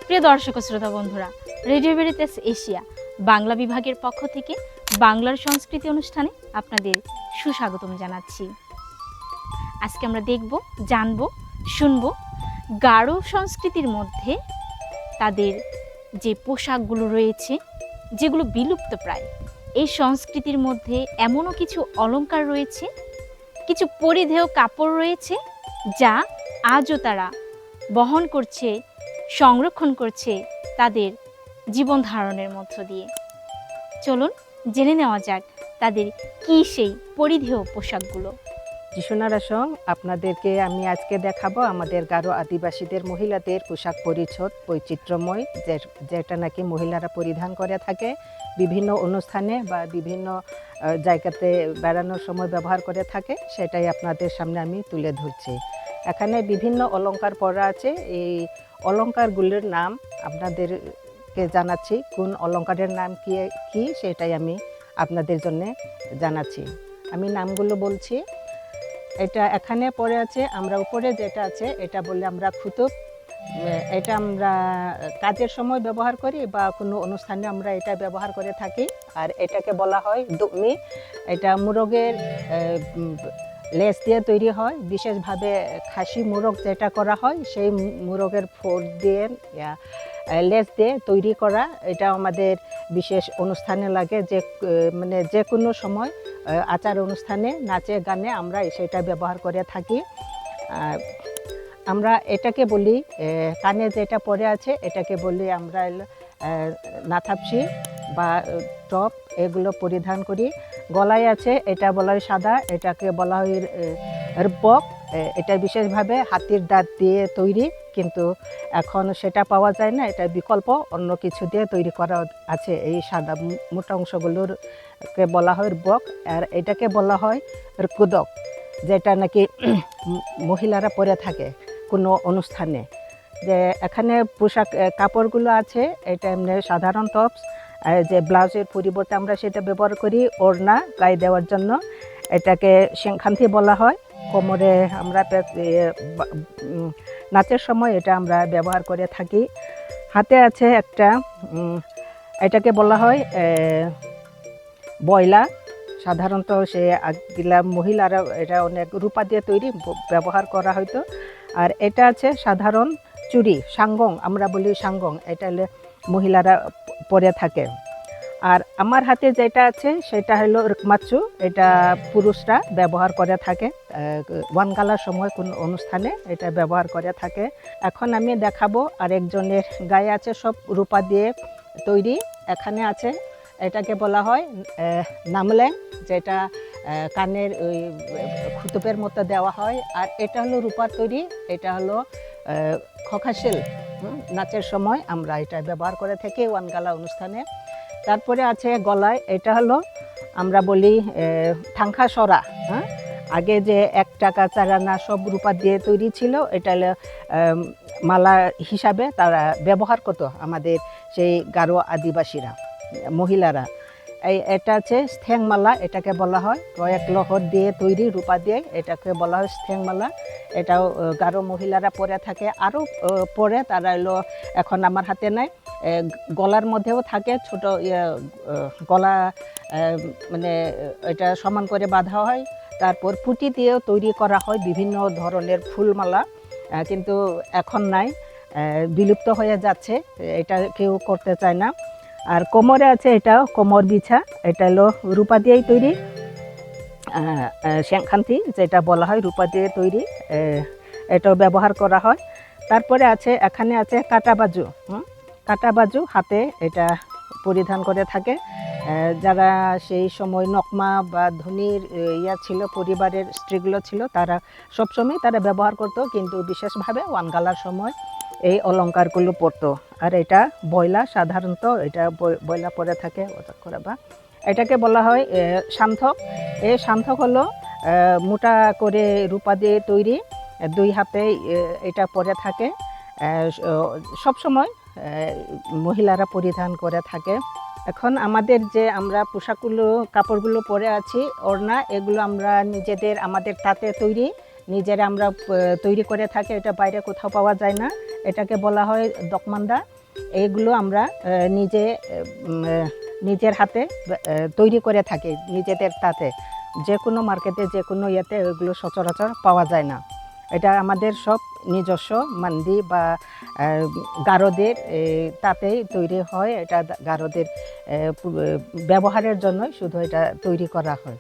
প্রিয় দর্শক ও শ্রোতা বন্ধুরা, রেডিও ভেরিতাস এশিয়া বাংলা বিভাগের পক্ষ থেকে বাংলার সংস্কৃতি অনুষ্ঠানে আপনাদের সুস্বাগতম জানাচ্ছি। আজকে আমরা দেখব, জানব, শুনব গারো সংস্কৃতির মধ্যে তাদের যে পোশাকগুলো রয়েছে, যেগুলো বিলুপ্ত প্রায়। এই সংস্কৃতির মধ্যে এমনও কিছু অলংকার রয়েছে, কিছু পরিধেয় কাপড় রয়েছে, যা আজও তারা বহন করছে, সংরক্ষণ করছে তাদের জীবন ধারণের মধ্য দিয়ে। চলুন জেনে নেওয়া যাক তাদের কি সেই পরিধেয় পোশাকগুলো। যিশুনারা সং আপনাদেরকে আমি আজকে দেখাবো আমাদের গারো আদিবাসীদের মহিলাদের পোশাক পরিচ্ছদ বৈচিত্র্যময়, যেটা নাকি মহিলারা পরিধান করে থাকে বিভিন্ন অনুষ্ঠানে বা বিভিন্ন জায়গাতে বেড়ানোর সময় ব্যবহার করে থাকে। সেটাই আপনাদের সামনে আমি তুলে ধরছি। এখানে বিভিন্ন অলংকার পরা আছে। এই অলংকারগুলোর নাম আপনাদেরকে জানাচ্ছি, কোন অলংকারের নাম কি সেটাই আমি আপনাদের জন্য জানাচ্ছি। আমি নামগুলো বলছি। এটা এখানে পড়ে আছে, আমরা উপরে যেটা আছে এটা বলে আমরা খুতুব। এটা আমরা কাজের সময় ব্যবহার করি বা কোনো অনুষ্ঠানে আমরা এটা ব্যবহার করে থাকি। আর এটাকে বলা হয় দুমি। এটা মুরগের লেজ দিয়ে তৈরি হয়, বিশেষভাবে খাসি মুরগ যেটা করা হয় সেই মুরগের ফোর দিয়ে লেজ দিয়ে তৈরি করা। এটা আমাদের বিশেষ অনুষ্ঠানে লাগে, মানে যে কোনো সময় আচার অনুষ্ঠানে নাচে গানে আমরা সেটা ব্যবহার করে থাকি। আমরা এটাকে বলি, কানে যেটা পরে আছে এটাকে বলি আমরা নাথাপসি বা টপ, এগুলো পরিধান করি। গলায় আছে এটা বলা হয় সাদা, এটাকে বলা হয় বক। এটা বিশেষভাবে হাতির দাঁত দিয়ে তৈরি, কিন্তু এখন সেটা পাওয়া যায় না। এটা বিকল্প অন্য কিছু দিয়ে তৈরি করা আছে। এই সাদা মোটা অংশগুলোরকে বলা হয় বক। আর এটাকে বলা হয় কুদক, যেটা নাকি মহিলারা পরে থাকে কোনো অনুষ্ঠানে। যে এখানে পোশাক কাপড়গুলো আছে, এটা এমনি সাধারণ টপস, যে ব্লাউজের পরিবর্তে আমরা সেটা ব্যবহার করি ওড়না গায়ে দেওয়ার জন্য। এটাকে সেংখান্তি বলা হয়। কোমরে আমরা নাচের সময় এটা আমরা ব্যবহার করে থাকি। হাতে আছে একটা, এটাকে বলা হয় বয়লা। সাধারণত সে আগিলা মহিলারা এটা অনেক রূপা দিয়ে তৈরি, ব্যবহার করা হয়তো। আর এটা আছে সাধারণ চুড়ি, সাঙ্গং, আমরা বলি সাঙ্গং, এটা হলে মহিলারা পরে থাকে। আর আমার হাতে যেটা আছে সেটা হলো রুকমাচু, এটা পুরুষরা ব্যবহার করে থাকে ওয়ানগালার সময় কোন অনুষ্ঠানে এটা ব্যবহার করে থাকে। এখন আমি দেখাবো আরেকজনের গায়ে আছে সব রূপা দিয়ে তৈরি। এখানে আছে, এটাকে বলা হয় নামলেং, যেটা কানের ওই খুতুপের মতো দেওয়া হয়। আর এটা হলো রূপার তৈরি, এটা হলো খোখাশিল। নাচের সময় আমরা এটা ব্যবহার করে থাকি ওয়ানগালা অনুষ্ঠানে। তারপরে আছে গলায়, এটা হলো আমরা বলি ঠাঙ্খা সরা। আগে যে 1 টাকা 4 আনা সব রূপা দিয়ে তৈরি ছিল, এটা হলো মালা হিসাবে তারা ব্যবহার করতো আমাদের সেই গারো আদিবাসীরা মহিলারা। এটা আছে স্থ্যাংমালা, এটাকে বলা হয় কয়েক লহর দিয়ে তৈরি রূপা দিয়ে, এটাকে বলা হয় স্থ্যাংমালা। এটাও গারো মহিলারা পরে থাকে। আরও পরে তারা এলো, এখন আমার হাতে নাই, গলার মধ্যেও থাকে ছোট গলা, মানে এটা সমান করে বাঁধা হয়। তারপর পুঁটি দিয়েও তৈরি করা হয় বিভিন্ন ধরনের ফুলমালা, কিন্তু এখন নাই, বিলুপ্ত হয়ে যাচ্ছে, এটা কেউ করতে চায় না। আর কোমরে আছে, এটা কোমর বিছা, এটা হলো রূপা দিয়েই তৈরি, সেংখান্তি যেটা বলা হয় রূপা দিয়ে তৈরি, এটাও ব্যবহার করা হয়। তারপরে আছে, এখানে আছে কাটাবাজু। কাটাবাজু হাতে এটা পরিধান করে থাকে যারা সেই সময় নকমা বা ধনীর ছিল, পরিবারের স্ত্রীগুলো ছিল, তারা সবসময় তারা ব্যবহার করতো, কিন্তু বিশেষভাবে ওয়ানগালার সময় এই অলংকারগুলো পরতো। আর এটা বয়লা, সাধারণত এটা বয়লা পরে থাকে। এটাকে বলা হয় সান্থক। এই সান্থক হলো মোটা করে রূপা দিয়ে তৈরি, 2 হাতে এটা পরে থাকে, সবসময় মহিলারা পরিধান করে থাকে। এখন আমাদের যে আমরা পোশাকগুলো কাপড়গুলো পরে আছি ওড়না, এগুলো আমরা নিজেদের আমাদের তাঁতে তৈরি, নিজেরা আমরা তৈরি করে থাকি, এটা বাইরে কোথাও পাওয়া যায় না। এটাকে বলা হয় দকমান্দা। এইগুলো আমরা নিজের হাতে তৈরি করে থাকি নিজেদের তাতে। যে কোনো মার্কেটে যে কোনো ইয়েতে ওইগুলো সচরাচর পাওয়া যায় না। এটা আমাদের সব নিজস্ব মান্দি বা গারদের তাতেই তৈরি হয়। এটা গারদের ব্যবহারের জন্যই শুধু এটা তৈরি করা হয়।